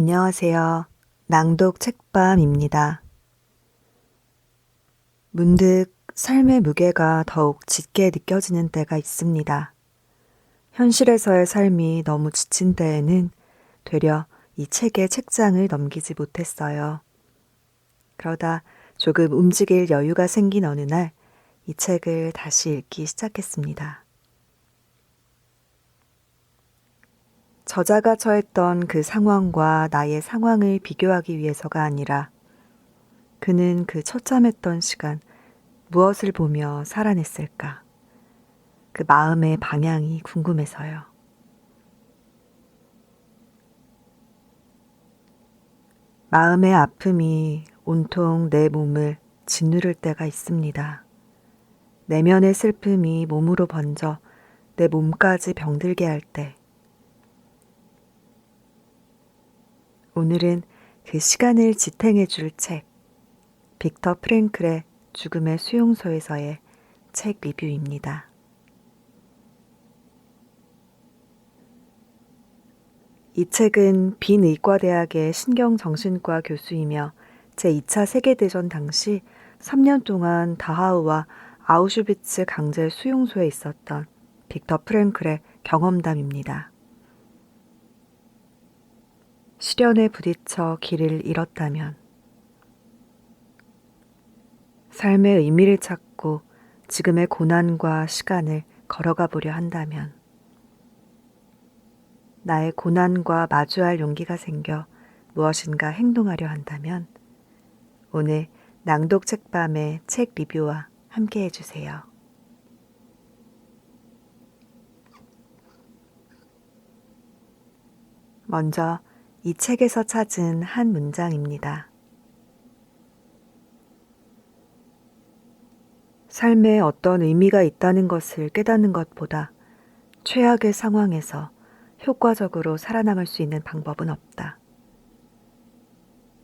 안녕하세요. 낭독 책밤입니다. 문득 삶의 무게가 더욱 짙게 느껴지는 때가 있습니다. 현실에서의 삶이 너무 지친 때에는 되려 이 책의 책장을 넘기지 못했어요. 그러다 조금 움직일 여유가 생긴 어느 날 이 책을 다시 읽기 시작했습니다. 저자가 처했던 그 상황과 나의 상황을 비교하기 위해서가 아니라 그는 그 처참했던 시간 무엇을 보며 살아냈을까? 그 마음의 방향이 궁금해서요. 마음의 아픔이 온통 내 몸을 짓누를 때가 있습니다. 내면의 슬픔이 몸으로 번져 내 몸까지 병들게 할 때. 오늘은 그 시간을 지탱해 줄 책, 빅터 프랭클의 죽음의 수용소에서의 책 리뷰입니다. 이 책은 빈 의과대학의 신경정신과 교수이며 제2차 세계대전 당시 3년 동안 다하우와 아우슈비츠 강제 수용소에 있었던 빅터 프랭클의 경험담입니다. 시련에 부딪혀 길을 잃었다면, 삶의 의미를 찾고 지금의 고난과 시간을 걸어가 보려 한다면, 나의 고난과 마주할 용기가 생겨 무엇인가 행동하려 한다면 오늘 낭독 책밤의 책 리뷰와 함께 해주세요. 먼저 이 책에서 찾은 한 문장입니다. 삶에 어떤 의미가 있다는 것을 깨닫는 것보다 최악의 상황에서 효과적으로 살아남을 수 있는 방법은 없다.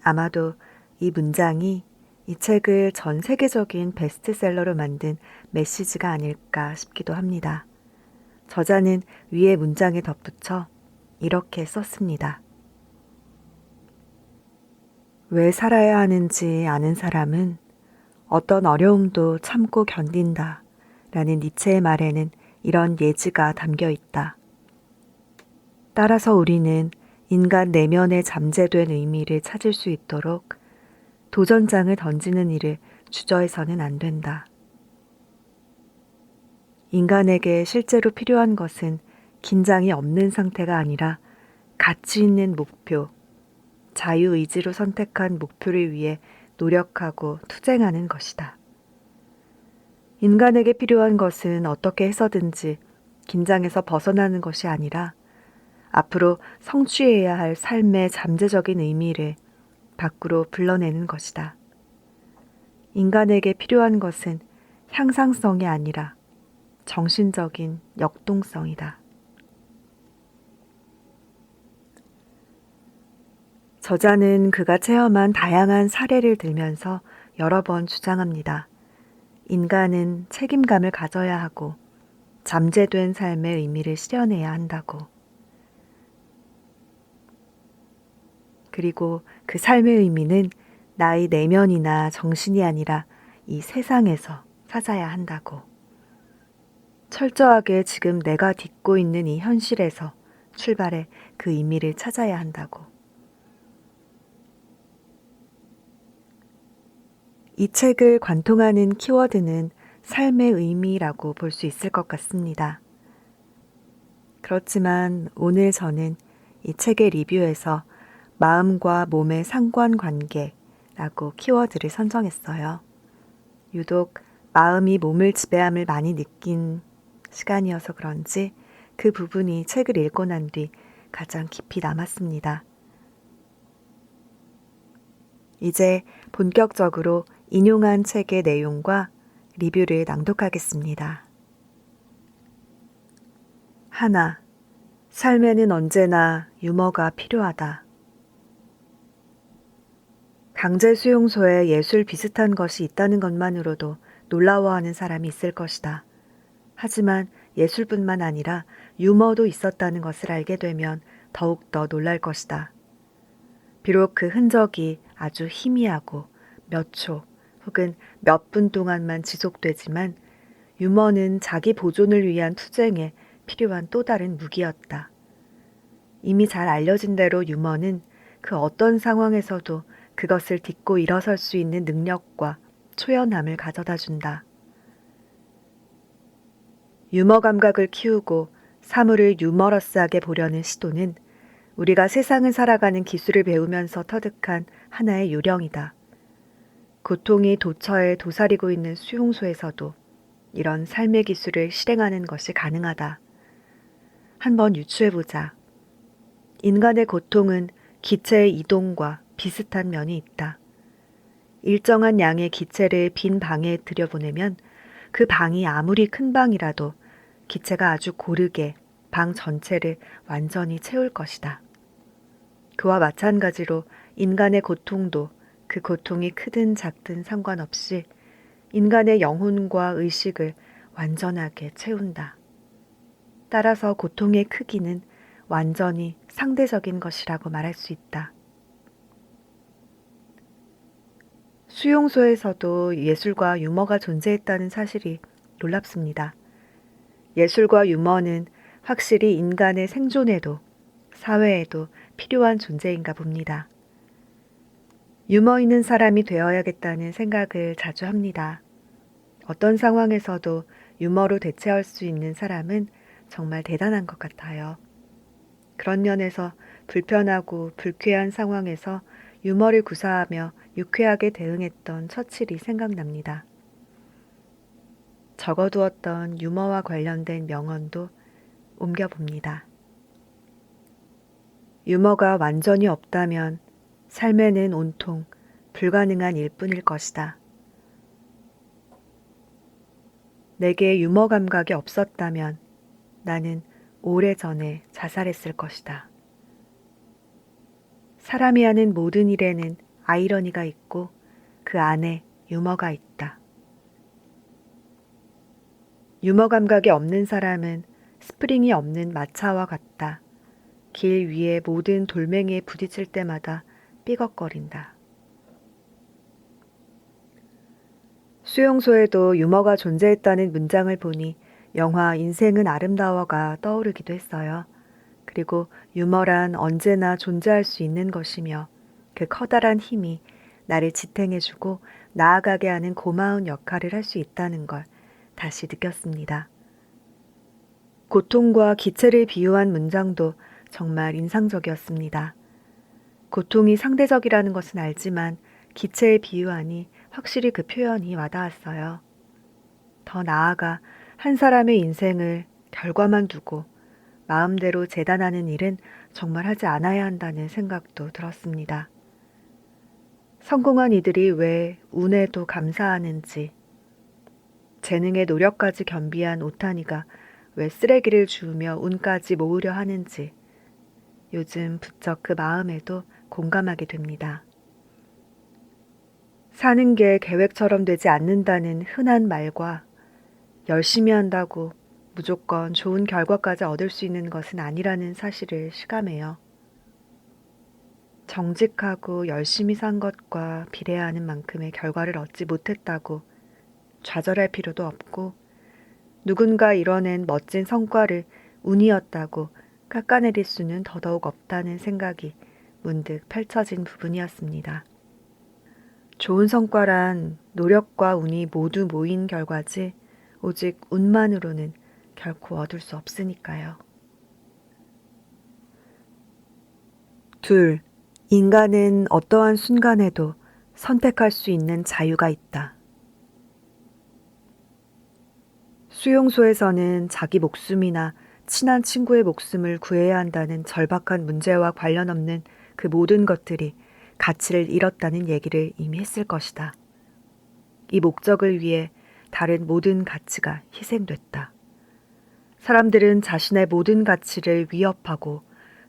아마도 이 문장이 이 책을 전 세계적인 베스트셀러로 만든 메시지가 아닐까 싶기도 합니다. 저자는 위의 문장에 덧붙여 이렇게 썼습니다. 왜 살아야 하는지 아는 사람은 어떤 어려움도 참고 견딘다 라는 니체의 말에는 이런 예지가 담겨 있다. 따라서 우리는 인간 내면에 잠재된 의미를 찾을 수 있도록 도전장을 던지는 일을 주저해서는 안 된다. 인간에게 실제로 필요한 것은 긴장이 없는 상태가 아니라 가치 있는 목표, 자유의지로 선택한 목표를 위해 노력하고 투쟁하는 것이다. 인간에게 필요한 것은 어떻게 해서든지 긴장에서 벗어나는 것이 아니라 앞으로 성취해야 할 삶의 잠재적인 의미를 밖으로 불러내는 것이다. 인간에게 필요한 것은 향상성이 아니라 정신적인 역동성이다. 저자는 그가 체험한 다양한 사례를 들면서 여러 번 주장합니다. 인간은 책임감을 가져야 하고 잠재된 삶의 의미를 실현해야 한다고. 그리고 그 삶의 의미는 나의 내면이나 정신이 아니라 이 세상에서 찾아야 한다고. 철저하게 지금 내가 딛고 있는 이 현실에서 출발해 그 의미를 찾아야 한다고. 이 책을 관통하는 키워드는 삶의 의미라고 볼 수 있을 것 같습니다. 그렇지만 오늘 저는 이 책의 리뷰에서 마음과 몸의 상관관계라고 키워드를 선정했어요. 유독 마음이 몸을 지배함을 많이 느낀 시간이어서 그런지 그 부분이 책을 읽고 난 뒤 가장 깊이 남았습니다. 이제 본격적으로 인용한 책의 내용과 리뷰를 낭독하겠습니다. 하나, 삶에는 언제나 유머가 필요하다. 강제 수용소에 예술 비슷한 것이 있다는 것만으로도 놀라워하는 사람이 있을 것이다. 하지만 예술뿐만 아니라 유머도 있었다는 것을 알게 되면 더욱더 놀랄 것이다. 비록 그 흔적이 아주 희미하고 몇 초 혹은 몇 분 동안만 지속되지만 유머는 자기 보존을 위한 투쟁에 필요한 또 다른 무기였다. 이미 잘 알려진 대로 유머는 그 어떤 상황에서도 그것을 딛고 일어설 수 있는 능력과 초연함을 가져다 준다. 유머 감각을 키우고 사물을 유머러스하게 보려는 시도는 우리가 세상을 살아가는 기술을 배우면서 터득한 하나의 요령이다. 고통이 도처에 도사리고 있는 수용소에서도 이런 삶의 기술을 실행하는 것이 가능하다. 한번 유추해보자. 인간의 고통은 기체의 이동과 비슷한 면이 있다. 일정한 양의 기체를 빈 방에 들여보내면 그 방이 아무리 큰 방이라도 기체가 아주 고르게 방 전체를 완전히 채울 것이다. 그와 마찬가지로 인간의 고통도 그 고통이 크든 작든 상관없이 인간의 영혼과 의식을 완전하게 채운다. 따라서 고통의 크기는 완전히 상대적인 것이라고 말할 수 있다. 수용소에서도 예술과 유머가 존재했다는 사실이 놀랍습니다. 예술과 유머는 확실히 인간의 생존에도 사회에도 필요한 존재인가 봅니다. 유머 있는 사람이 되어야겠다는 생각을 자주 합니다. 어떤 상황에서도 유머로 대체할 수 있는 사람은 정말 대단한 것 같아요. 그런 면에서 불편하고 불쾌한 상황에서 유머를 구사하며 유쾌하게 대응했던 처칠이 생각납니다. 적어두었던 유머와 관련된 명언도 옮겨봅니다. 유머가 완전히 없다면 삶에는 온통 불가능한 일뿐일 것이다. 내게 유머 감각이 없었다면 나는 오래전에 자살했을 것이다. 사람이 하는 모든 일에는 아이러니가 있고 그 안에 유머가 있다. 유머 감각이 없는 사람은 스프링이 없는 마차와 같다. 길 위에 모든 돌멩이에 부딪힐 때마다 삐걱거린다. 수용소에도 유머가 존재했다는 문장을 보니 영화 인생은 아름다워가 떠오르기도 했어요. 그리고 유머란 언제나 존재할 수 있는 것이며 그 커다란 힘이 나를 지탱해주고 나아가게 하는 고마운 역할을 할 수 있다는 걸 다시 느꼈습니다. 고통과 기체를 비유한 문장도 정말 인상적이었습니다. 고통이 상대적이라는 것은 알지만 기체에 비유하니 확실히 그 표현이 와닿았어요. 더 나아가 한 사람의 인생을 결과만 두고 마음대로 재단하는 일은 정말 하지 않아야 한다는 생각도 들었습니다. 성공한 이들이 왜 운에도 감사하는지, 재능의 노력까지 겸비한 오타니가 왜 쓰레기를 주우며 운까지 모으려 하는지 요즘 부쩍 그 마음에도 공감하게 됩니다. 사는 게 계획처럼 되지 않는다는 흔한 말과 열심히 한다고 무조건 좋은 결과까지 얻을 수 있는 것은 아니라는 사실을 실감해요. 정직하고 열심히 산 것과 비례하는 만큼의 결과를 얻지 못했다고 좌절할 필요도 없고 누군가 이뤄낸 멋진 성과를 운이었다고 깎아내릴 수는 더더욱 없다는 생각이 문득 펼쳐진 부분이었습니다. 좋은 성과란 노력과 운이 모두 모인 결과지 오직 운만으로는 결코 얻을 수 없으니까요. 2. 인간은 어떠한 순간에도 선택할 수 있는 자유가 있다. 수용소에서는 자기 목숨이나 친한 친구의 목숨을 구해야 한다는 절박한 문제와 관련 없는 그 모든 것들이 가치를 잃었다는 얘기를 이미 했을 것이다. 이 목적을 위해 다른 모든 가치가 희생됐다. 사람들은 자신의 모든 가치를 위협하고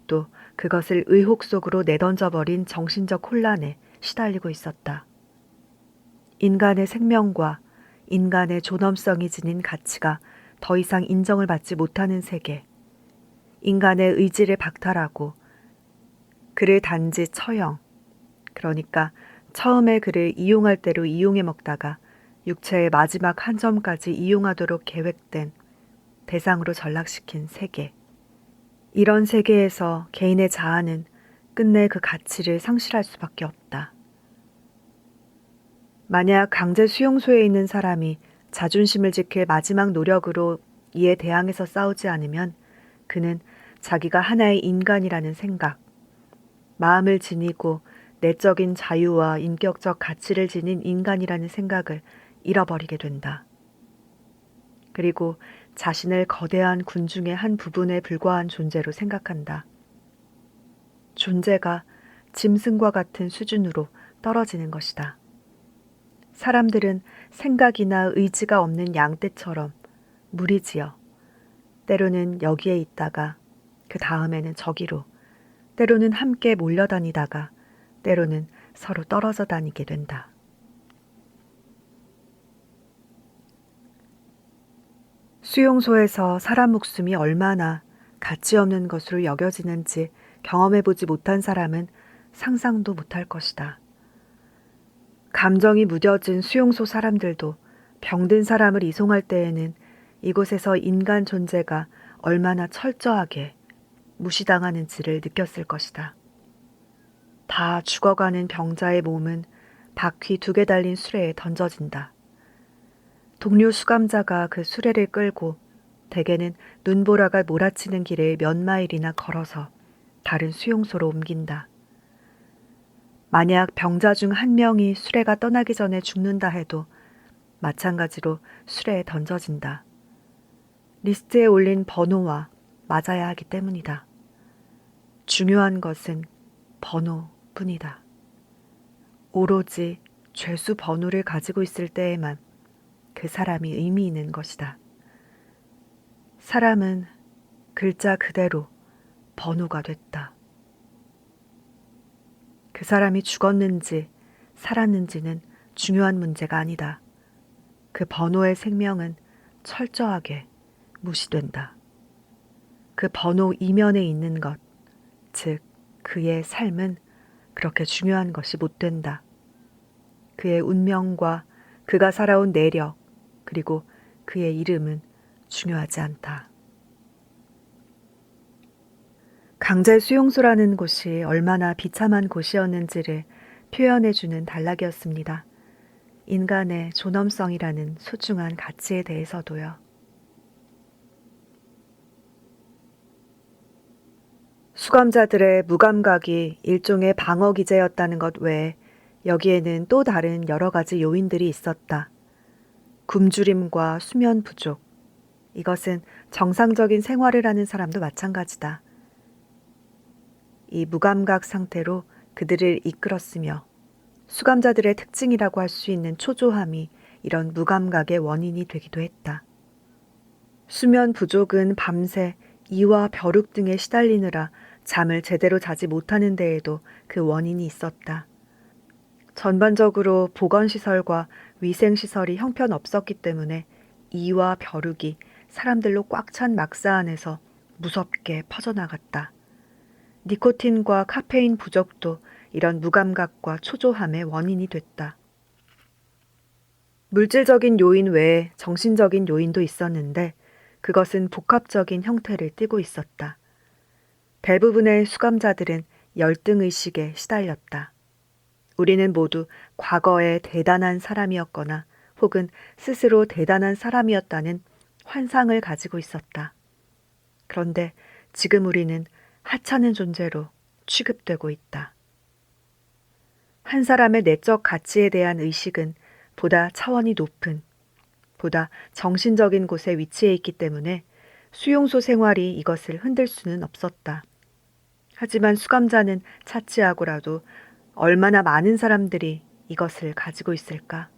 또 그것을 의혹 속으로 내던져버린 정신적 혼란에 시달리고 있었다. 인간의 생명과 인간의 존엄성이 지닌 가치가 더 이상 인정을 받지 못하는 세계, 인간의 의지를 박탈하고 그를 단지 처형 그러니까 처음에 그를 이용할 대로 이용해 먹다가 육체의 마지막 한 점까지 이용하도록 계획된 대상으로 전락시킨 세계. 이런 세계에서 개인의 자아는 끝내 그 가치를 상실할 수밖에 없다. 만약 강제 수용소에 있는 사람이 자존심을 지킬 마지막 노력으로 이에 대항해서 싸우지 않으면 그는 자기가 하나의 인간이라는 생각, 마음을 지니고 내적인 자유와 인격적 가치를 지닌 인간이라는 생각을 잃어버리게 된다. 그리고 자신을 거대한 군중의 한 부분에 불과한 존재로 생각한다. 존재가 짐승과 같은 수준으로 떨어지는 것이다. 사람들은 생각이나 의지가 없는 양떼처럼 무리지어 때로는 여기에 있다가 그 다음에는 저기로, 때로는 함께 몰려다니다가 때로는 서로 떨어져 다니게 된다. 수용소에서 사람 목숨이 얼마나 가치 없는 것으로 여겨지는지 경험해보지 못한 사람은 상상도 못할 것이다. 감정이 무뎌진 수용소 사람들도 병든 사람을 이송할 때에는 이곳에서 인간 존재가 얼마나 철저하게 무시당하는지를 느꼈을 것이다. 다 죽어가는 병자의 몸은 바퀴 2개 달린 수레에 던져진다. 동료 수감자가 그 수레를 끌고 대개는 눈보라가 몰아치는 길을 몇 마일이나 걸어서 다른 수용소로 옮긴다. 만약 병자 중 한 명이 수레가 떠나기 전에 죽는다 해도 마찬가지로 수레에 던져진다. 리스트에 올린 번호와 맞아야 하기 때문이다. 중요한 것은 번호뿐이다. 오로지 죄수 번호를 가지고 있을 때에만 그 사람이 의미 있는 것이다. 사람은 글자 그대로 번호가 됐다. 그 사람이 죽었는지 살았는지는 중요한 문제가 아니다. 그 번호의 생명은 철저하게 무시된다. 그 번호 이면에 있는 것, 즉 그의 삶은 그렇게 중요한 것이 못 된다. 그의 운명과 그가 살아온 내력, 그리고 그의 이름은 중요하지 않다. 강제 수용소라는 곳이 얼마나 비참한 곳이었는지를 표현해주는 단락이었습니다. 인간의 존엄성이라는 소중한 가치에 대해서도요. 수감자들의 무감각이 일종의 방어 기제였다는 것 외에 여기에는 또 다른 여러 가지 요인들이 있었다. 굶주림과 수면 부족. 이것은 정상적인 생활을 하는 사람도 마찬가지다. 이 무감각 상태로 그들을 이끌었으며 수감자들의 특징이라고 할 수 있는 초조함이 이런 무감각의 원인이 되기도 했다. 수면 부족은 밤새 이와 벼룩 등에 시달리느라 잠을 제대로 자지 못하는 데에도 그 원인이 있었다. 전반적으로 보건시설과 위생시설이 형편없었기 때문에 이와 벼룩이 사람들로 꽉 찬 막사 안에서 무섭게 퍼져나갔다. 니코틴과 카페인 부족도 이런 무감각과 초조함의 원인이 됐다. 물질적인 요인 외에 정신적인 요인도 있었는데 그것은 복합적인 형태를 띠고 있었다. 대부분의 수감자들은 열등의식에 시달렸다. 우리는 모두 과거에 대단한 사람이었거나 혹은 스스로 대단한 사람이었다는 환상을 가지고 있었다. 그런데 지금 우리는 하찮은 존재로 취급되고 있다. 한 사람의 내적 가치에 대한 의식은 보다 차원이 높은, 보다 정신적인 곳에 위치해 있기 때문에 수용소 생활이 이것을 흔들 수는 없었다. 하지만 수감자는 차치하고라도 얼마나 많은 사람들이 이것을 가지고 있을까?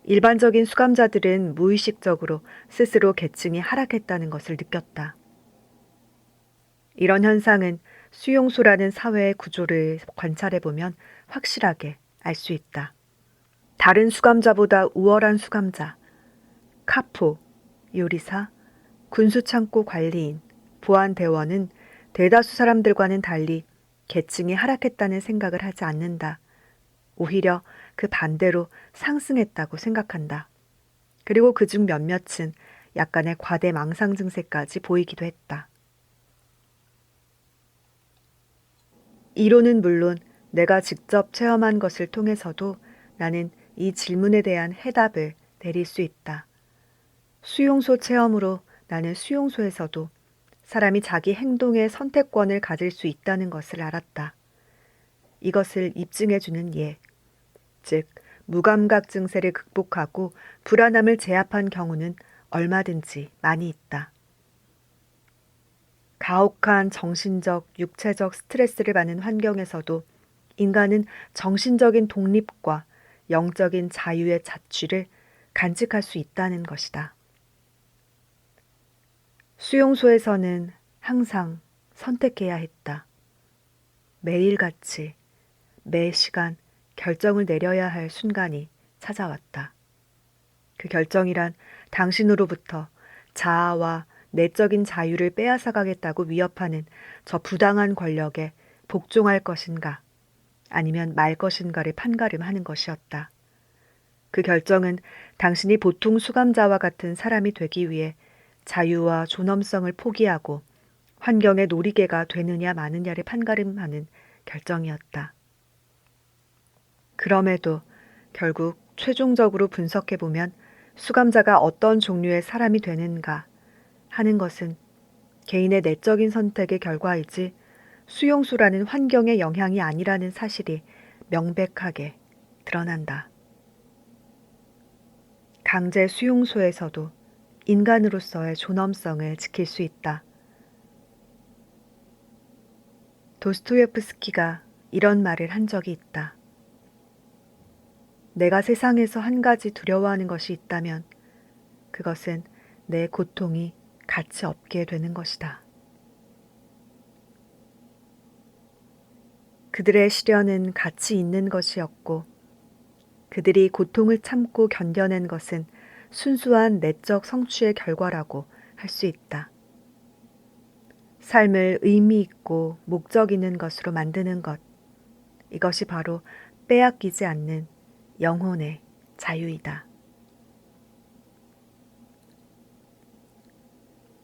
일반적인 수감자들은 무의식적으로 스스로 계층이 하락했다는 것을 느꼈다. 이런 현상은 수용소라는 사회의 구조를 관찰해보면 확실하게 알 수 있다. 다른 수감자보다 우월한 수감자, 카포, 요리사, 군수창고 관리인, 보안대원은 대다수 사람들과는 달리 계층이 하락했다는 생각을 하지 않는다. 오히려 그 반대로 상승했다고 생각한다. 그리고 그중 몇몇은 약간의 과대 망상 증세까지 보이기도 했다. 이론은 물론 내가 직접 체험한 것을 통해서도 나는 이 질문에 대한 해답을 내릴 수 있다. 수용소 체험으로 나는 수용소에서도 사람이 자기 행동의 선택권을 가질 수 있다는 것을 알았다. 이것을 입증해주는 예, 즉 무감각 증세를 극복하고 불안함을 제압한 경우는 얼마든지 많이 있다. 가혹한 정신적, 육체적 스트레스를 받는 환경에서도 인간은 정신적인 독립과 영적인 자유의 자취를 간직할 수 있다는 것이다. 수용소에서는 항상 선택해야 했다. 매일같이, 매 시간 결정을 내려야 할 순간이 찾아왔다. 그 결정이란 당신으로부터 자아와 내적인 자유를 빼앗아가겠다고 위협하는 저 부당한 권력에 복종할 것인가, 아니면 말 것인가를 판가름하는 것이었다. 그 결정은 당신이 보통 수감자와 같은 사람이 되기 위해 자유와 존엄성을 포기하고 환경의 놀이개가 되느냐 마느냐를 판가름하는 결정이었다. 그럼에도 결국 최종적으로 분석해보면 수감자가 어떤 종류의 사람이 되는가 하는 것은 개인의 내적인 선택의 결과이지 수용소라는 환경의 영향이 아니라는 사실이 명백하게 드러난다. 강제 수용소에서도 인간으로서의 존엄성을 지킬 수 있다. 도스토옙스키가 이런 말을 한 적이 있다. 내가 세상에서 한 가지 두려워하는 것이 있다면 그것은 내 고통이 가치 없게 되는 것이다. 그들의 시련은 가치 있는 것이었고 그들이 고통을 참고 견뎌낸 것은 순수한 내적 성취의 결과라고 할 수 있다. 삶을 의미 있고 목적 있는 것으로 만드는 것, 이것이 바로 빼앗기지 않는 영혼의 자유이다.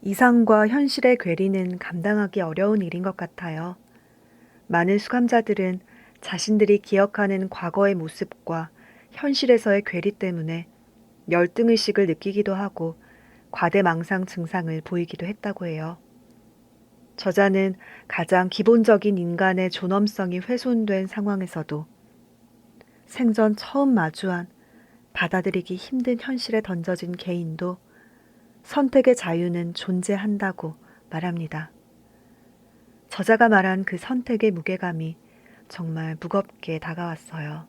이상과 현실의 괴리는 감당하기 어려운 일인 것 같아요. 많은 수감자들은 자신들이 기억하는 과거의 모습과 현실에서의 괴리 때문에 열등의식을 느끼기도 하고 과대망상 증상을 보이기도 했다고 해요. 저자는 가장 기본적인 인간의 존엄성이 훼손된 상황에서도 생전 처음 마주한 받아들이기 힘든 현실에 던져진 개인도 선택의 자유는 존재한다고 말합니다. 저자가 말한 그 선택의 무게감이 정말 무겁게 다가왔어요.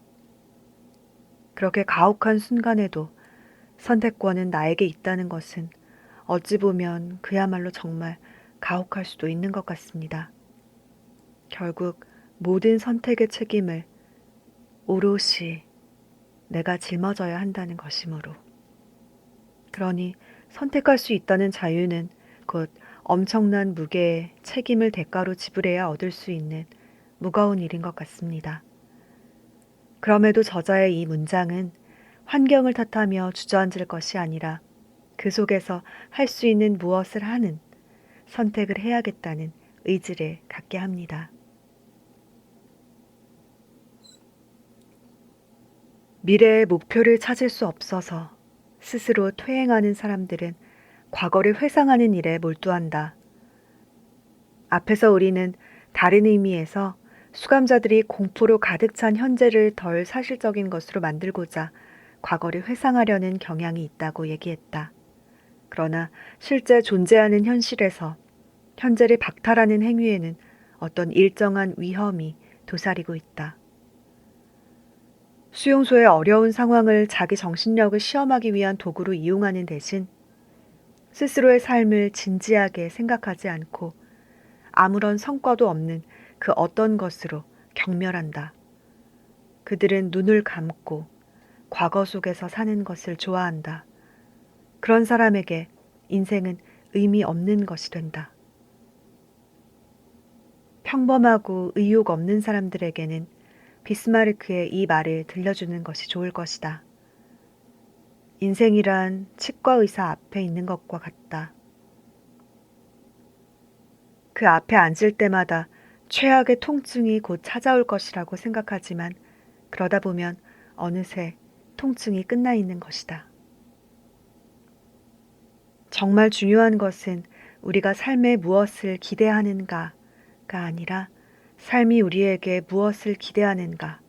그렇게 가혹한 순간에도 선택권은 나에게 있다는 것은 어찌 보면 그야말로 정말 가혹할 수도 있는 것 같습니다. 결국 모든 선택의 책임을 오롯이 내가 짊어져야 한다는 것이므로. 그러니 선택할 수 있다는 자유는 곧 엄청난 무게의 책임을 대가로 지불해야 얻을 수 있는 무거운 일인 것 같습니다. 그럼에도 저자의 이 문장은 환경을 탓하며 주저앉을 것이 아니라 그 속에서 할 수 있는 무엇을 하는 선택을 해야겠다는 의지를 갖게 합니다. 미래의 목표를 찾을 수 없어서 스스로 퇴행하는 사람들은 과거를 회상하는 일에 몰두한다. 앞에서 우리는 다른 의미에서 수감자들이 공포로 가득 찬 현재를 덜 사실적인 것으로 만들고자 과거를 회상하려는 경향이 있다고 얘기했다. 그러나 실제 존재하는 현실에서 현재를 박탈하는 행위에는 어떤 일정한 위험이 도사리고 있다. 수용소의 어려운 상황을 자기 정신력을 시험하기 위한 도구로 이용하는 대신 스스로의 삶을 진지하게 생각하지 않고 아무런 성과도 없는 그 어떤 것으로 경멸한다. 그들은 눈을 감고 과거 속에서 사는 것을 좋아한다. 그런 사람에게 인생은 의미 없는 것이 된다. 평범하고 의욕 없는 사람들에게는 비스마르크의 이 말을 들려주는 것이 좋을 것이다. 인생이란 치과 의사 앞에 있는 것과 같다. 그 앞에 앉을 때마다 최악의 통증이 곧 찾아올 것이라고 생각하지만 그러다 보면 어느새 통증이 끝나 있는 것이다. 정말 중요한 것은 우리가 삶에 무엇을 기대하는가가 아니라 삶이 우리에게 무엇을 기대하는가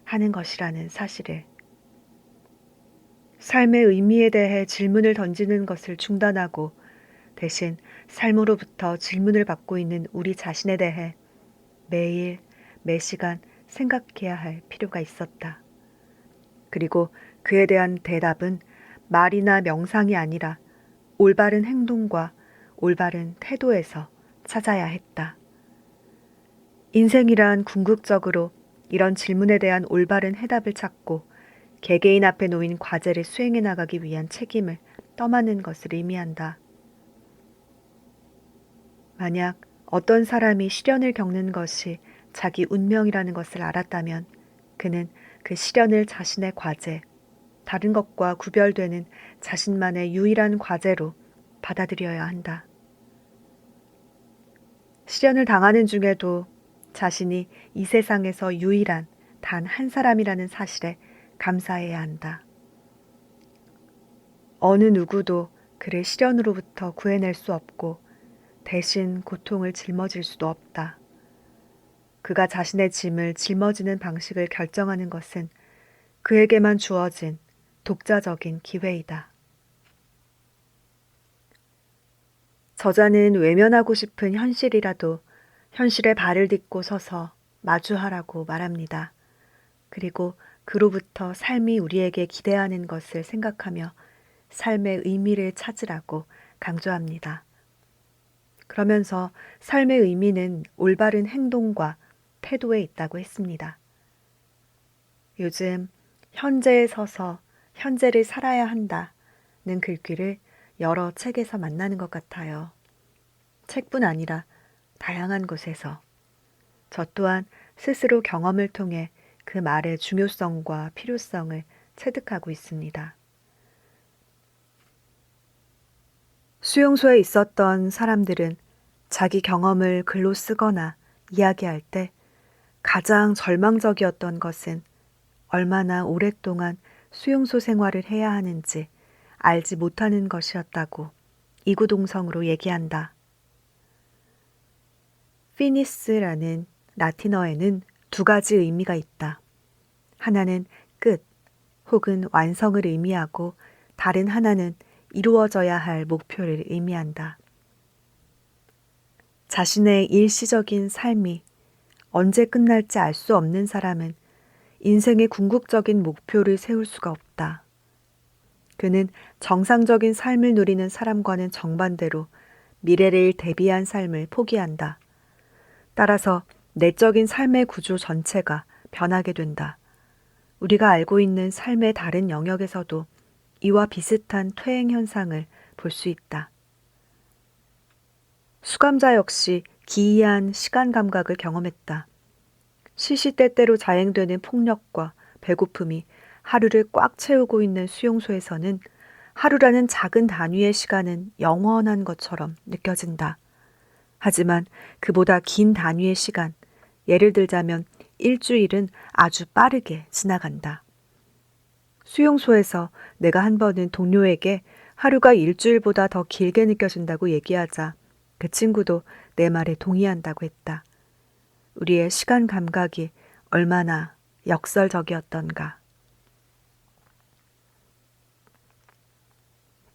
하는 것이라는 사실을. 삶의 의미에 대해 질문을 던지는 것을 중단하고 대신 삶으로부터 질문을 받고 있는 우리 자신에 대해 매일, 매 시간 생각해야 할 필요가 있었다. 그리고 그에 대한 대답은 말이나 명상이 아니라 올바른 행동과 올바른 태도에서 찾아야 했다. 인생이란 궁극적으로 이런 질문에 대한 올바른 해답을 찾고 개개인 앞에 놓인 과제를 수행해 나가기 위한 책임을 떠맡는 것을 의미한다. 만약 어떤 사람이 시련을 겪는 것이 자기 운명이라는 것을 알았다면 그는 그 시련을 자신의 과제, 다른 것과 구별되는 자신만의 유일한 과제로 받아들여야 한다. 시련을 당하는 중에도 자신이 이 세상에서 유일한 단 한 사람이라는 사실에 감사해야 한다. 어느 누구도 그를 시련으로부터 구해낼 수 없고 대신 고통을 짊어질 수도 없다. 그가 자신의 짐을 짊어지는 방식을 결정하는 것은 그에게만 주어진 독자적인 기회이다. 저자는 외면하고 싶은 현실이라도 현실에 발을 딛고 서서 마주하라고 말합니다. 그리고 그로부터 삶이 우리에게 기대하는 것을 생각하며 삶의 의미를 찾으라고 강조합니다. 그러면서 삶의 의미는 올바른 행동과 태도에 있다고 했습니다. 요즘 현재에 서서 현재를 살아야 한다는 글귀를 여러 책에서 만나는 것 같아요. 책뿐 아니라 다양한 곳에서. 저 또한 스스로 경험을 통해 그 말의 중요성과 필요성을 체득하고 있습니다. 수용소에 있었던 사람들은 자기 경험을 글로 쓰거나 이야기할 때 가장 절망적이었던 것은 얼마나 오랫동안 수용소 생활을 해야 하는지 알지 못하는 것이었다고 이구동성으로 얘기한다. 피니스라는 라틴어에는 두 가지 의미가 있다. 하나는 끝 혹은 완성을 의미하고 다른 하나는 이루어져야 할 목표를 의미한다. 자신의 일시적인 삶이 언제 끝날지 알 수 없는 사람은 인생의 궁극적인 목표를 세울 수가 없다. 그는 정상적인 삶을 누리는 사람과는 정반대로 미래를 대비한 삶을 포기한다. 따라서 내적인 삶의 구조 전체가 변하게 된다. 우리가 알고 있는 삶의 다른 영역에서도 이와 비슷한 퇴행 현상을 볼 수 있다. 수감자 역시 기이한 시간 감각을 경험했다. 시시때때로 자행되는 폭력과 배고픔이 하루를 꽉 채우고 있는 수용소에서는 하루라는 작은 단위의 시간은 영원한 것처럼 느껴진다. 하지만 그보다 긴 단위의 시간, 예를 들자면 일주일은 아주 빠르게 지나간다. 수용소에서 내가 한 번은 동료에게 하루가 일주일보다 더 길게 느껴진다고 얘기하자 그 친구도 내 말에 동의한다고 했다. 우리의 시간 감각이 얼마나 역설적이었던가.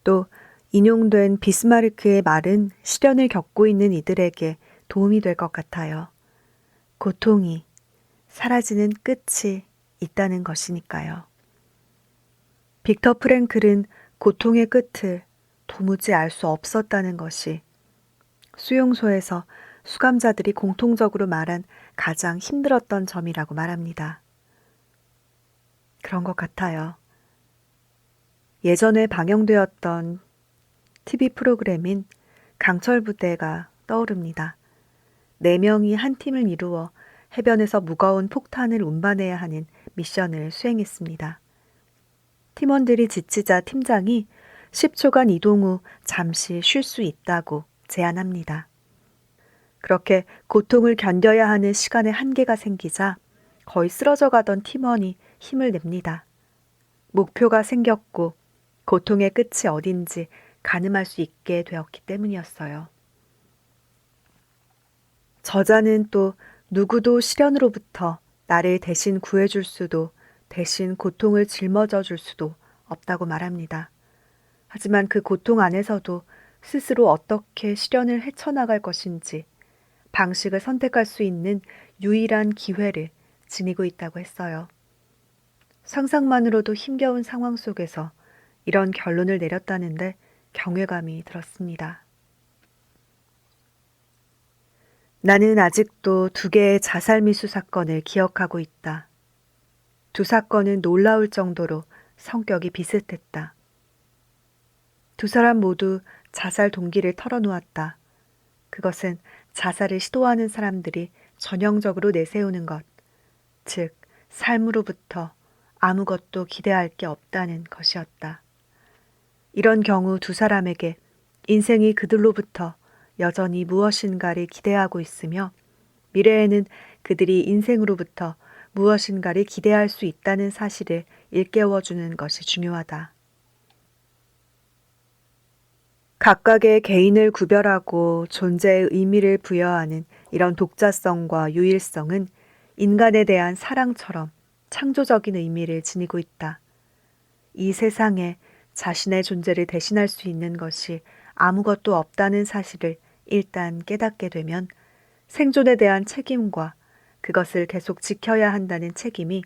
또 인용된 비스마르크의 말은 시련을 겪고 있는 이들에게 도움이 될 것 같아요. 고통이 사라지는 끝이 있다는 것이니까요. 빅터 프랭클은 고통의 끝을 도무지 알 수 없었다는 것이 수용소에서 수감자들이 공통적으로 말한 가장 힘들었던 점이라고 말합니다. 그런 것 같아요. 예전에 방영되었던 TV 프로그램인 강철부대가 떠오릅니다. 4명이 한 팀을 이루어 해변에서 무거운 폭탄을 운반해야 하는 미션을 수행했습니다. 팀원들이 지치자 팀장이 10초간 이동 후 잠시 쉴 수 있다고 제안합니다. 그렇게 고통을 견뎌야 하는 시간에 한계가 생기자 거의 쓰러져 가던 팀원이 힘을 냅니다. 목표가 생겼고 고통의 끝이 어딘지 가늠할 수 있게 되었기 때문이었어요. 저자는 또 누구도 시련으로부터 나를 대신 구해줄 수도 대신 고통을 짊어져 줄 수도 없다고 말합니다. 하지만 그 고통 안에서도 스스로 어떻게 시련을 헤쳐나갈 것인지 방식을 선택할 수 있는 유일한 기회를 지니고 있다고 했어요. 상상만으로도 힘겨운 상황 속에서 이런 결론을 내렸다는데 경외감이 들었습니다. 나는 아직도 2개의 자살 미수 사건을 기억하고 있다. 2 사건은 놀라울 정도로 성격이 비슷했다. 2 사람 모두 자살 동기를 털어놓았다. 그것은 자살을 시도하는 사람들이 전형적으로 내세우는 것, 즉 삶으로부터 아무것도 기대할 게 없다는 것이었다. 이런 경우 2 사람에게 인생이 그들로부터 여전히 무엇인가를 기대하고 있으며 미래에는 그들이 인생으로부터 무엇인가를 기대할 수 있다는 사실을 일깨워주는 것이 중요하다. 각각의 개인을 구별하고 존재의 의미를 부여하는 이런 독자성과 유일성은 인간에 대한 사랑처럼 창조적인 의미를 지니고 있다. 이 세상에 자신의 존재를 대신할 수 있는 것이 아무것도 없다는 사실을 일단 깨닫게 되면 생존에 대한 책임과 그것을 계속 지켜야 한다는 책임이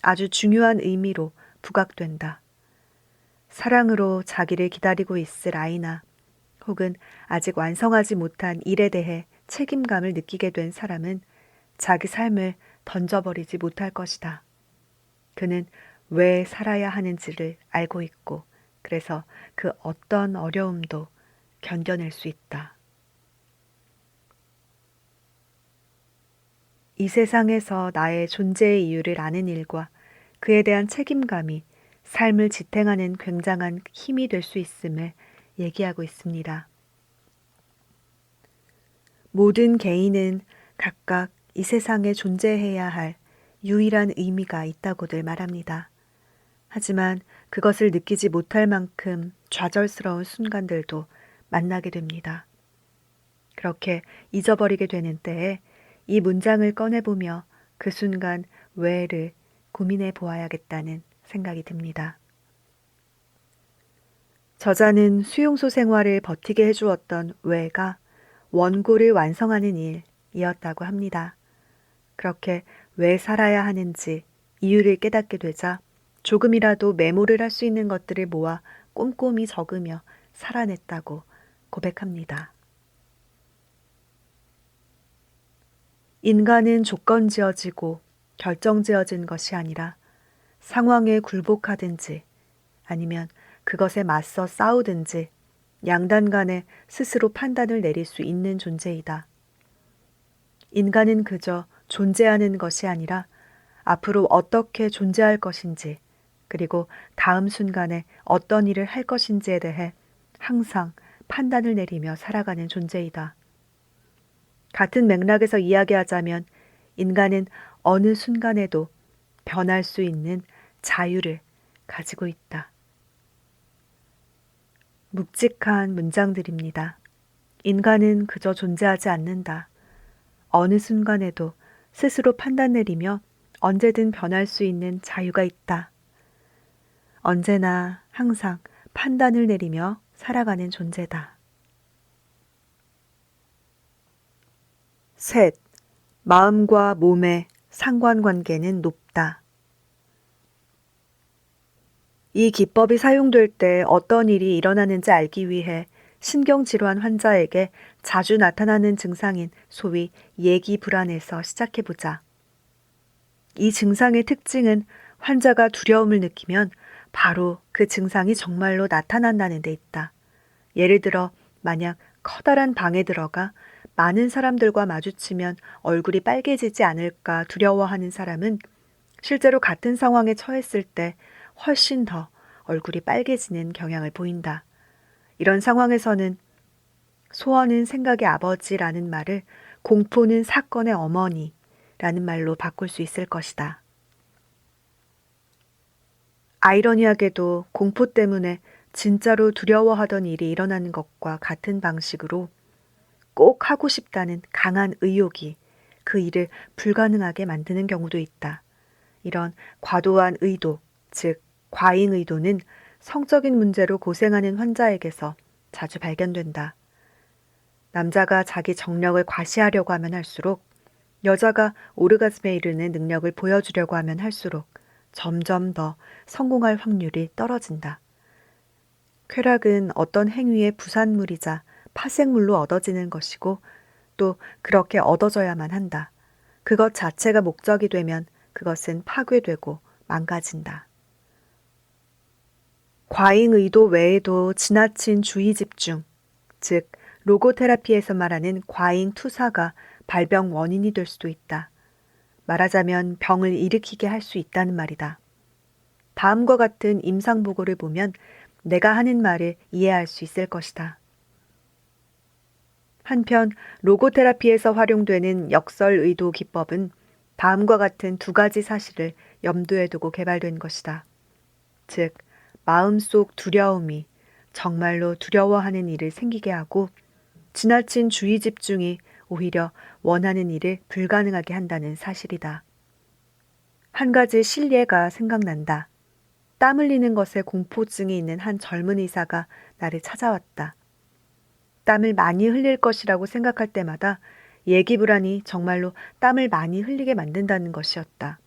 아주 중요한 의미로 부각된다. 사랑으로 자기를 기다리고 있을 아이나 혹은 아직 완성하지 못한 일에 대해 책임감을 느끼게 된 사람은 자기 삶을 던져버리지 못할 것이다. 그는 왜 살아야 하는지를 알고 있고 그래서 그 어떤 어려움도 견뎌낼 수 있다. 이 세상에서 나의 존재의 이유를 아는 일과 그에 대한 책임감이 삶을 지탱하는 굉장한 힘이 될 수 있음을 얘기하고 있습니다. 모든 개인은 각각 이 세상에 존재해야 할 유일한 의미가 있다고들 말합니다. 하지만 그것을 느끼지 못할 만큼 좌절스러운 순간들도 만나게 됩니다. 그렇게 잊어버리게 되는 때에 이 문장을 꺼내보며 그 순간 왜를 고민해 보아야겠다는 생각이 듭니다. 저자는 수용소 생활을 버티게 해주었던 왜가 원고를 완성하는 일이었다고 합니다. 그렇게 왜 살아야 하는지 이유를 깨닫게 되자 조금이라도 메모를 할 수 있는 것들을 모아 꼼꼼히 적으며 살아냈다고 고백합니다. 인간은 조건지어지고 결정지어진 것이 아니라 상황에 굴복하든지 아니면 그것에 맞서 싸우든지 양단 간에 스스로 판단을 내릴 수 있는 존재이다. 인간은 그저 존재하는 것이 아니라 앞으로 어떻게 존재할 것인지 그리고 다음 순간에 어떤 일을 할 것인지에 대해 항상 판단을 내리며 살아가는 존재이다. 같은 맥락에서 이야기하자면 인간은 어느 순간에도 변할 수 있는 자유를 가지고 있다. 묵직한 문장들입니다. 인간은 그저 존재하지 않는다. 어느 순간에도 스스로 판단 내리며 언제든 변할 수 있는 자유가 있다. 언제나 항상 판단을 내리며 살아가는 존재다. 셋, 마음과 몸의 상관관계는 높다. 이 기법이 사용될 때 어떤 일이 일어나는지 알기 위해 신경질환 환자에게 자주 나타나는 증상인 소위 예기 불안에서 시작해보자. 이 증상의 특징은 환자가 두려움을 느끼면 바로 그 증상이 정말로 나타난다는 데 있다. 예를 들어 만약 커다란 방에 들어가 많은 사람들과 마주치면 얼굴이 빨개지지 않을까 두려워하는 사람은 실제로 같은 상황에 처했을 때 훨씬 더 얼굴이 빨개지는 경향을 보인다. 이런 상황에서는 소원은 생각의 아버지라는 말을 공포는 사건의 어머니라는 말로 바꿀 수 있을 것이다. 아이러니하게도 공포 때문에 진짜로 두려워하던 일이 일어나는 것과 같은 방식으로 꼭 하고 싶다는 강한 의욕이 그 일을 불가능하게 만드는 경우도 있다. 이런 과도한 의도, 즉 과잉 의도는 성적인 문제로 고생하는 환자에게서 자주 발견된다. 남자가 자기 정력을 과시하려고 하면 할수록, 여자가 오르가즘에 이르는 능력을 보여주려고 하면 할수록 점점 더 성공할 확률이 떨어진다. 쾌락은 어떤 행위의 부산물이자 파생물로 얻어지는 것이고 또 그렇게 얻어져야만 한다. 그것 자체가 목적이 되면 그것은 파괴되고 망가진다. 과잉 의도 외에도 지나친 주의 집중, 즉 로고테라피에서 말하는 과잉 투사가 발병 원인이 될 수도 있다. 말하자면 병을 일으키게 할 수 있다는 말이다. 다음과 같은 임상보고를 보면 내가 하는 말을 이해할 수 있을 것이다. 한편 로고테라피에서 활용되는 역설의도 기법은 다음과 같은 두 가지 사실을 염두에 두고 개발된 것이다. 즉, 마음속 두려움이 정말로 두려워하는 일을 생기게 하고 지나친 주의 집중이 오히려 원하는 일을 불가능하게 한다는 사실이다. 한 가지 실례가 생각난다. 땀 흘리는 것에 공포증이 있는 한 젊은 의사가 나를 찾아왔다. 땀을 많이 흘릴 것이라고 생각할 때마다 예기 불안이 정말로 땀을 많이 흘리게 만든다는 것이었다.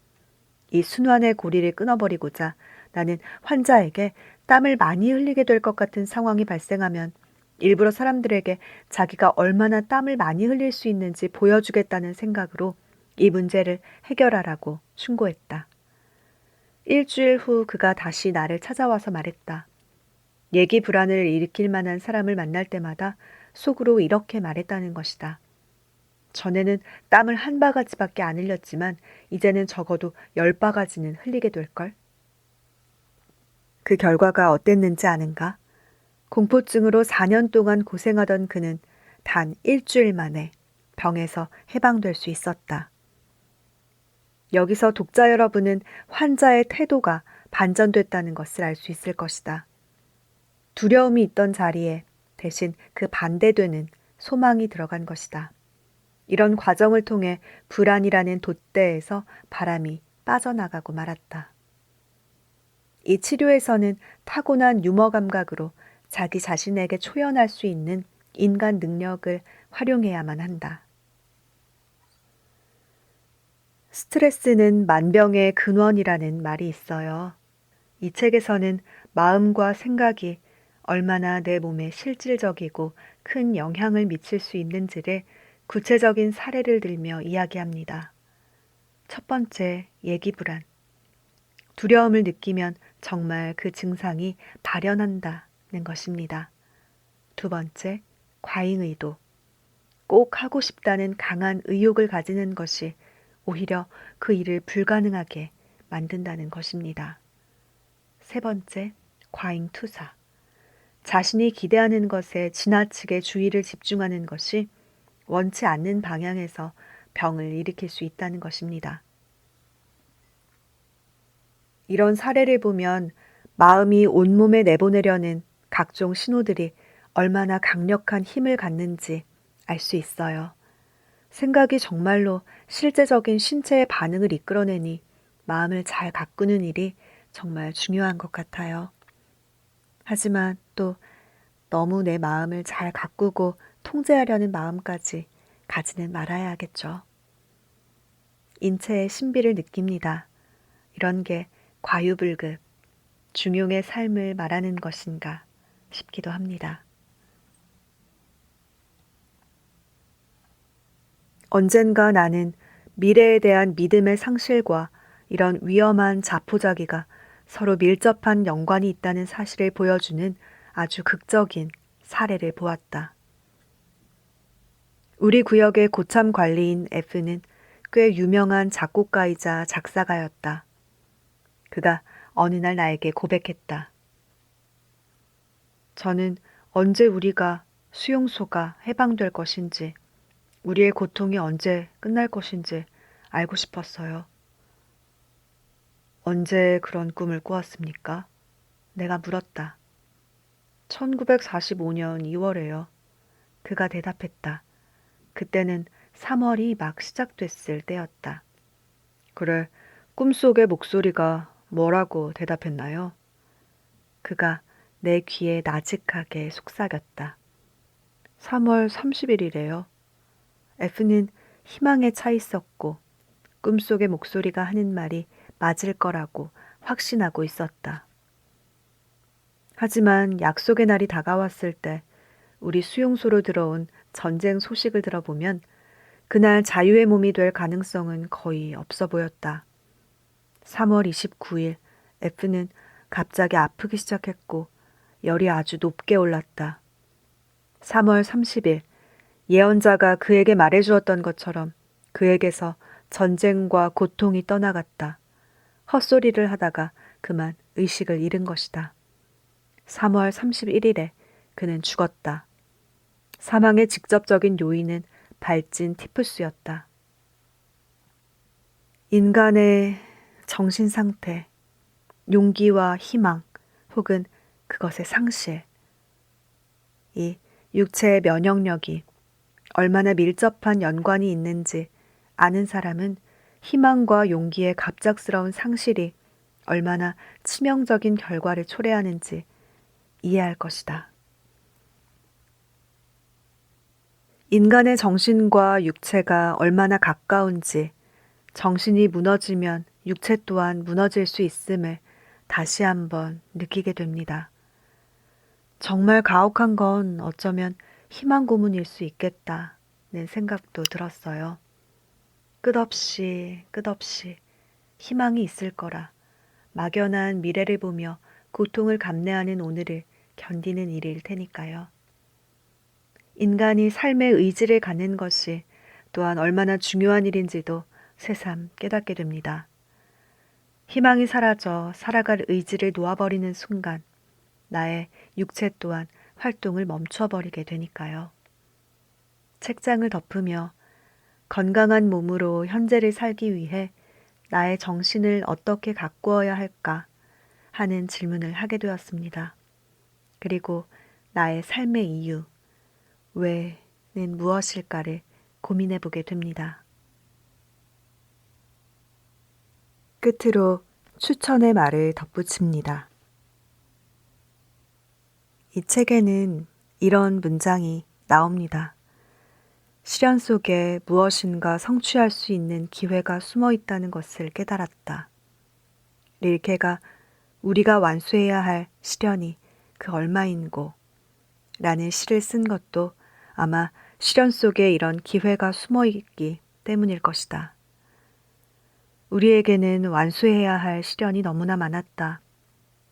이 순환의 고리를 끊어버리고자 나는 환자에게 땀을 많이 흘리게 될 것 같은 상황이 발생하면 일부러 사람들에게 자기가 얼마나 땀을 많이 흘릴 수 있는지 보여주겠다는 생각으로 이 문제를 해결하라고 충고했다. 일주일 후 그가 다시 나를 찾아와서 말했다. 예기 불안을 일으킬 만한 사람을 만날 때마다 속으로 이렇게 말했다는 것이다. 전에는 땀을 한 바가지밖에 안 흘렸지만 이제는 적어도 10바가지는 흘리게 될걸. 그 결과가 어땠는지 아는가? 공포증으로 4년 동안 고생하던 그는 단 일주일 만에 병에서 해방될 수 있었다. 여기서 독자 여러분은 환자의 태도가 반전됐다는 것을 알 수 있을 것이다. 두려움이 있던 자리에 대신 그 반대되는 소망이 들어간 것이다. 이런 과정을 통해 불안이라는 돛대에서 바람이 빠져나가고 말았다. 이 치료에서는 타고난 유머 감각으로 자기 자신에게 초연할 수 있는 인간 능력을 활용해야만 한다. 스트레스는 만병의 근원이라는 말이 있어요. 이 책에서는 마음과 생각이 얼마나 내 몸에 실질적이고 큰 영향을 미칠 수 있는지를 구체적인 사례를 들며 이야기합니다. 첫 번째, 예기불안. 두려움을 느끼면 정말 그 증상이 발현한다는 것입니다. 두 번째, 과잉의도. 꼭 하고 싶다는 강한 의욕을 가지는 것이 오히려 그 일을 불가능하게 만든다는 것입니다. 세 번째, 과잉투사. 자신이 기대하는 것에 지나치게 주의를 집중하는 것이 원치 않는 방향에서 병을 일으킬 수 있다는 것입니다. 이런 사례를 보면 마음이 온몸에 내보내려는 각종 신호들이 얼마나 강력한 힘을 갖는지 알 수 있어요. 생각이 정말로 실제적인 신체의 반응을 이끌어내니 마음을 잘 가꾸는 일이 정말 중요한 것 같아요. 하지만 또 너무 내 마음을 잘 가꾸고 통제하려는 마음까지 가지는 말아야 하겠죠. 인체의 신비를 느낍니다. 이런 게 과유불급, 중용의 삶을 말하는 것인가 싶기도 합니다. 언젠가 나는 미래에 대한 믿음의 상실과 이런 위험한 자포자기가 서로 밀접한 연관이 있다는 사실을 보여주는 아주 극적인 사례를 보았다. 우리 구역의 고참 관리인 F는 꽤 유명한 작곡가이자 작사가였다. 그가 어느 날 나에게 고백했다. 저는 언제 우리가 수용소가 해방될 것인지, 우리의 고통이 언제 끝날 것인지 알고 싶었어요. 언제 그런 꿈을 꾸었습니까? 내가 물었다. 1945년 2월에요. 그가 대답했다. 그때는 3월이 막 시작됐을 때였다. 그래, 꿈속의 목소리가 뭐라고 대답했나요? 그가 내 귀에 나직하게 속삭였다. 3월 30일이래요. F는 희망에 차 있었고 꿈속의 목소리가 하는 말이 맞을 거라고 확신하고 있었다. 하지만 약속의 날이 다가왔을 때 우리 수용소로 들어온 전쟁 소식을 들어보면 그날 자유의 몸이 될 가능성은 거의 없어 보였다. 3월 29일 F는 갑자기 아프기 시작했고 열이 아주 높게 올랐다. 3월 30일 예언자가 그에게 말해주었던 것처럼 그에게서 전쟁과 고통이 떠나갔다. 헛소리를 하다가 그만 의식을 잃은 것이다. 3월 31일에 그는 죽었다. 사망의 직접적인 요인은 발진 티푸스였다. 인간의 정신 상태, 용기와 희망 혹은 그것의 상실, 이 육체의 면역력이 얼마나 밀접한 연관이 있는지 아는 사람은 희망과 용기의 갑작스러운 상실이 얼마나 치명적인 결과를 초래하는지 이해할 것이다. 인간의 정신과 육체가 얼마나 가까운지 정신이 무너지면 육체 또한 무너질 수 있음을 다시 한번 느끼게 됩니다. 정말 가혹한 건 어쩌면 희망 고문일 수 있겠다는 생각도 들었어요. 끝없이 희망이 있을 거라 막연한 미래를 보며 고통을 감내하는 오늘을 견디는 일일 테니까요. 인간이 삶의 의지를 갖는 것이 또한 얼마나 중요한 일인지도 새삼 깨닫게 됩니다. 희망이 사라져 살아갈 의지를 놓아버리는 순간 나의 육체 또한 활동을 멈춰버리게 되니까요. 책장을 덮으며 건강한 몸으로 현재를 살기 위해 나의 정신을 어떻게 가꾸어야 할까 하는 질문을 하게 되었습니다. 그리고 나의 삶의 이유, 왜는 무엇일까를 고민해 보게 됩니다. 끝으로 추천의 말을 덧붙입니다. 이 책에는 이런 문장이 나옵니다. 시련 속에 무엇인가 성취할 수 있는 기회가 숨어 있다는 것을 깨달았다. 릴케가 우리가 완수해야 할 시련이 그 얼마인고 라는 시를 쓴 것도 아마 시련 속에 이런 기회가 숨어 있기 때문일 것이다. 우리에게는 완수해야 할 시련이 너무나 많았다.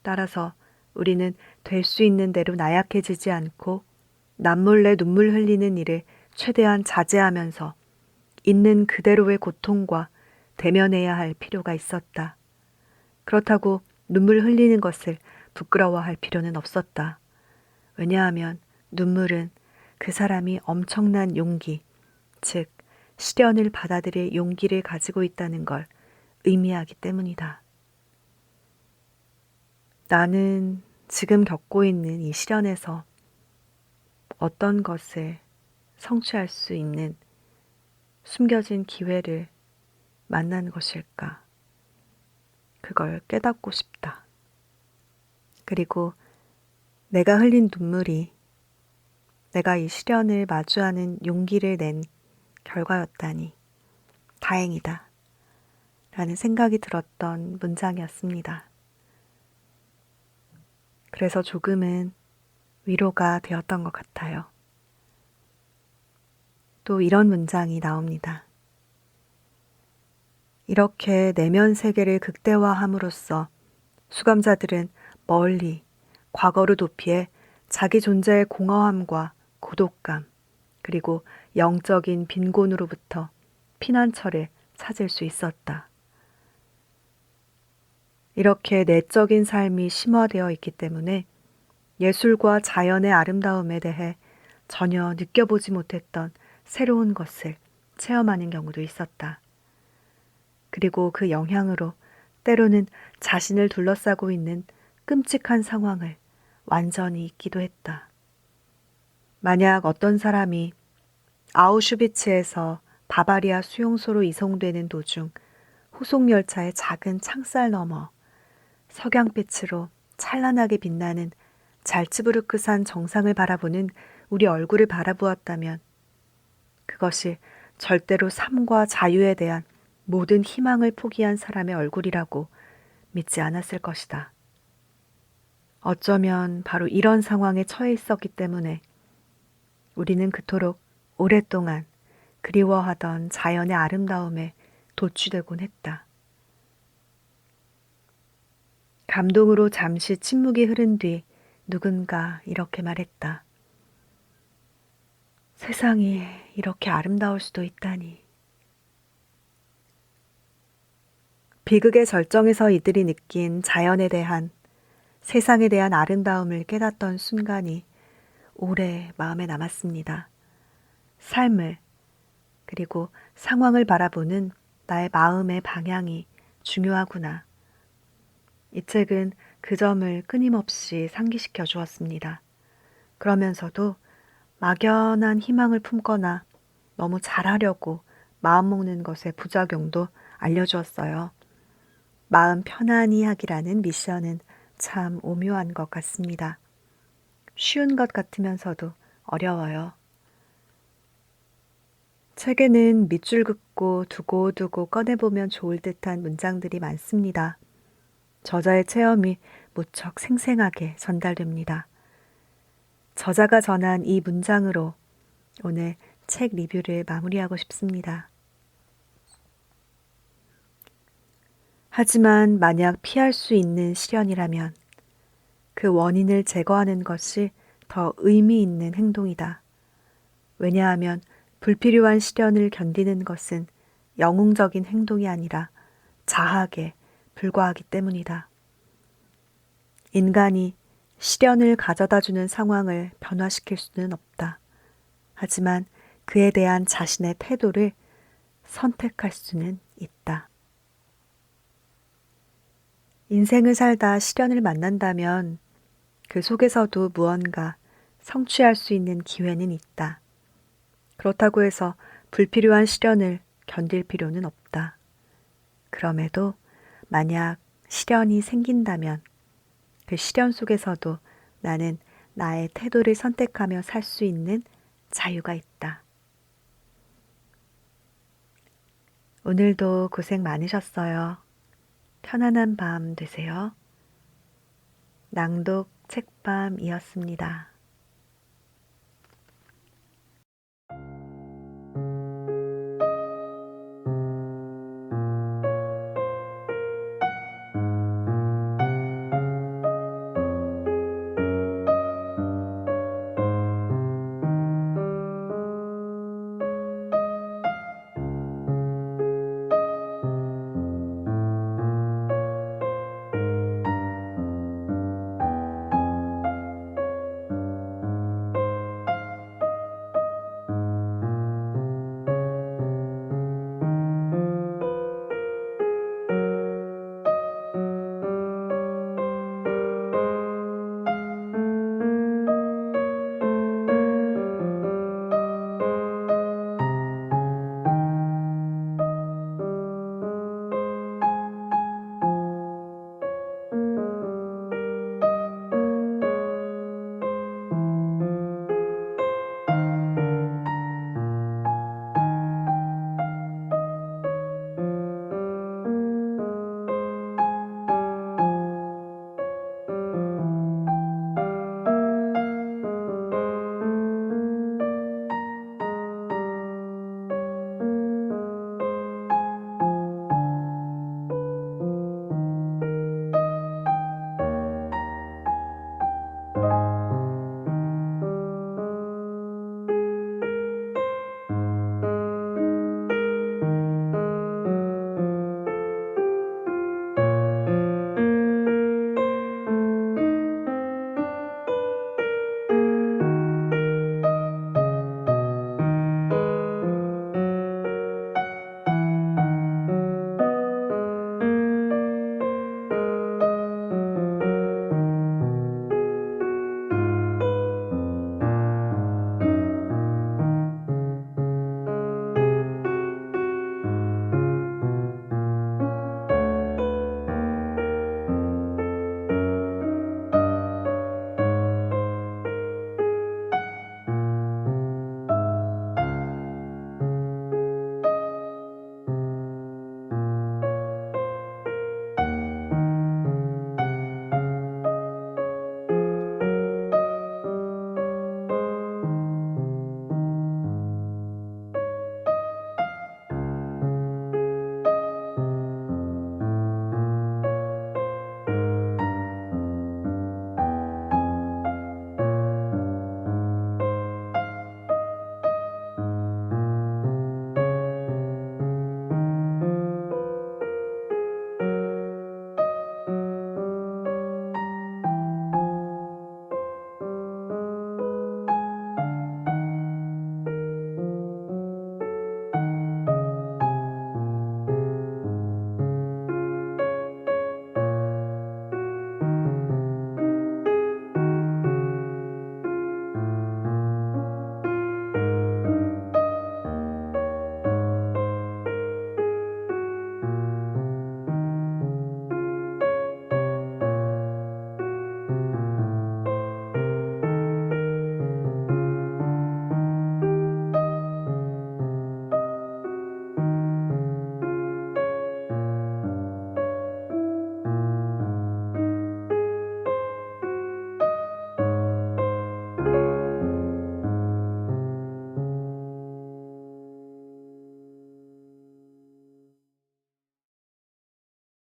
따라서 우리는 될 수 있는 대로 나약해지지 않고 남몰래 눈물 흘리는 일을 최대한 자제하면서 있는 그대로의 고통과 대면해야 할 필요가 있었다. 그렇다고 눈물 흘리는 것을 부끄러워할 필요는 없었다. 왜냐하면 눈물은 그 사람이 엄청난 용기, 즉 시련을 받아들일 용기를 가지고 있다는 걸 의미하기 때문이다. 나는 지금 겪고 있는 이 시련에서 어떤 것을 성취할 수 있는 숨겨진 기회를 만난 것일까? 그걸 깨닫고 싶다. 그리고 내가 흘린 눈물이 내가 이 시련을 마주하는 용기를 낸 결과였다니 다행이다. 라는 생각이 들었던 문장이었습니다. 그래서 조금은 위로가 되었던 것 같아요. 또 이런 문장이 나옵니다. 이렇게 내면 세계를 극대화함으로써 수감자들은 멀리 과거로 도피해 자기 존재의 공허함과 고독감 그리고 영적인 빈곤으로부터 피난처를 찾을 수 있었다. 이렇게 내적인 삶이 심화되어 있기 때문에 예술과 자연의 아름다움에 대해 전혀 느껴보지 못했던 새로운 것을 체험하는 경우도 있었다. 그리고 그 영향으로 때로는 자신을 둘러싸고 있는 끔찍한 상황을 완전히 잊기도 했다. 만약 어떤 사람이 아우슈비츠에서 바바리아 수용소로 이송되는 도중 후속열차의 작은 창살 너머 석양빛으로 찬란하게 빛나는 잘츠부르크산 정상을 바라보는 우리 얼굴을 바라보았다면 그것이 절대로 삶과 자유에 대한 모든 희망을 포기한 사람의 얼굴이라고 믿지 않았을 것이다. 어쩌면 바로 이런 상황에 처해 있었기 때문에 우리는 그토록 오랫동안 그리워하던 자연의 아름다움에 도취되곤 했다. 감동으로 잠시 침묵이 흐른 뒤 누군가 이렇게 말했다. 세상이 이렇게 아름다울 수도 있다니. 비극의 절정에서 이들이 느낀 자연에 대한, 세상에 대한 아름다움을 깨닫던 순간이 오래 마음에 남았습니다. 삶을, 그리고 상황을 바라보는 나의 마음의 방향이 중요하구나. 이 책은 그 점을 끊임없이 상기시켜 주었습니다. 그러면서도 막연한 희망을 품거나 너무 잘하려고 마음먹는 것의 부작용도 알려주었어요. 마음 편안히 하기라는 미션은 참 오묘한 것 같습니다. 쉬운 것 같으면서도 어려워요. 책에는 밑줄 긋고 두고두고 꺼내보면 좋을 듯한 문장들이 많습니다. 저자의 체험이 무척 생생하게 전달됩니다. 저자가 전한 이 문장으로 오늘 책 리뷰를 마무리하고 싶습니다. 하지만 만약 피할 수 있는 시련이라면 그 원인을 제거하는 것이 더 의미 있는 행동이다. 왜냐하면 불필요한 시련을 견디는 것은 영웅적인 행동이 아니라 자학에 불과하기 때문이다. 인간이 시련을 가져다주는 상황을 변화시킬 수는 없다. 하지만 그에 대한 자신의 태도를 선택할 수는 있다. 인생을 살다 시련을 만난다면 그 속에서도 무언가 성취할 수 있는 기회는 있다. 그렇다고 해서 불필요한 시련을 견딜 필요는 없다. 그럼에도 만약 시련이 생긴다면 그 시련 속에서도 나는 나의 태도를 선택하며 살 수 있는 자유가 있다. 오늘도 고생 많으셨어요. 편안한 밤 되세요. 낭독 책밤이었습니다.